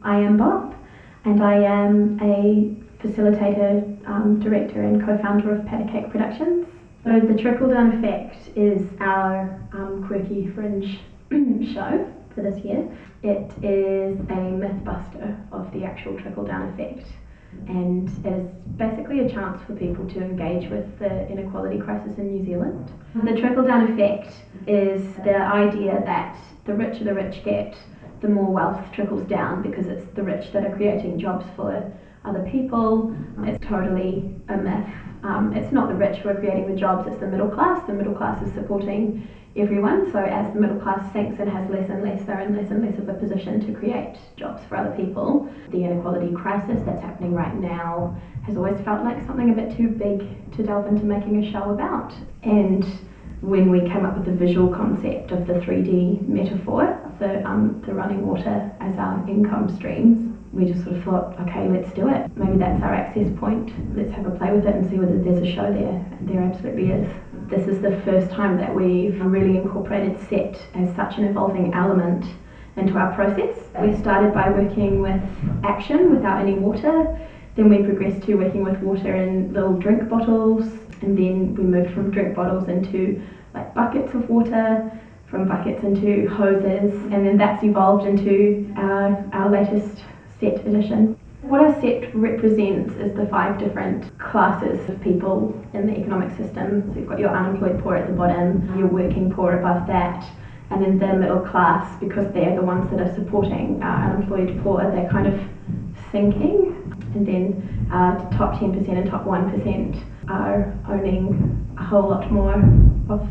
I am Bop, and I am a facilitator, director and co-founder of Pat Cake Productions. So the Trickle Down Effect is our quirky fringe show for this year. It is a myth-buster of the actual Trickle Down Effect, and it is basically a chance for people to engage with the inequality crisis in New Zealand. The Trickle Down Effect is the idea that the richer the rich get, the more wealth trickles down, because it's the rich that are creating jobs for other people. It's totally a myth. It's not the rich who are creating the jobs, it's the middle class. The middle class is supporting everyone, so as the middle class sinks and has less and less, they're in less and less of a position to create jobs for other people. The inequality crisis that's happening right now has always felt like something a bit too big to delve into making a show about. And when we came up with the visual concept of the 3D metaphor, the running water as our income streams, we just sort of thought, okay, let's do it. Maybe that's our access point. Let's have a play with it and see whether there's a show there. And there absolutely is. This is the first time that we've really incorporated set as such an evolving element into our process. We started by working with action without any water. Then we progressed to working with water in little drink bottles. And then we moved from drink bottles into like buckets of water, from buckets into hoses. And then that's evolved into our latest set edition. What our set represents is the 5 different classes of people in the economic system. So you've got your unemployed poor at the bottom, your working poor above that, and then the middle class, because they're the ones that are supporting our unemployed poor, they're kind of sinking. And then top 10% and top 1% are owning a whole lot more of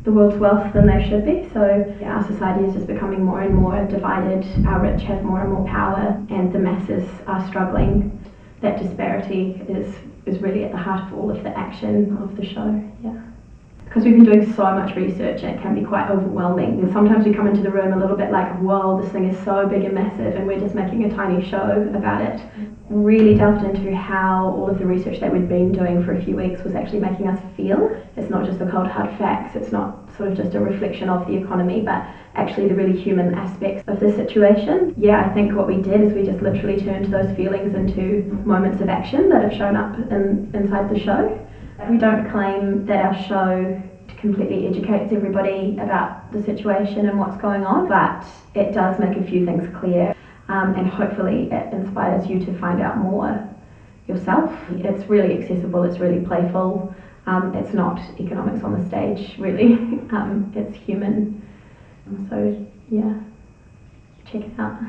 the world's wealth than they should be. So our society is just becoming more and more divided. Our rich have more and more power, and the masses are struggling. That disparity is really at the heart of all of the action of the show. Yeah. Because we've been doing so much research, and it can be quite overwhelming. And sometimes we come into the room a little bit like, whoa, this thing is so big and massive, and we're just making a tiny show about it. Really delved into how all of the research that we'd been doing for a few weeks was actually making us feel. It's not just the cold hard facts, it's not sort of just a reflection of the economy, but actually the really human aspects of the situation. Yeah, I think what we did is we just literally turned those feelings into moments of action that have shown up inside the show. We don't claim that our show completely educates everybody about the situation and what's going on, but it does make a few things clear, and hopefully it inspires you to find out more yourself. It's really accessible, it's really playful, it's not economics on the stage really, it's human, so yeah, check it out.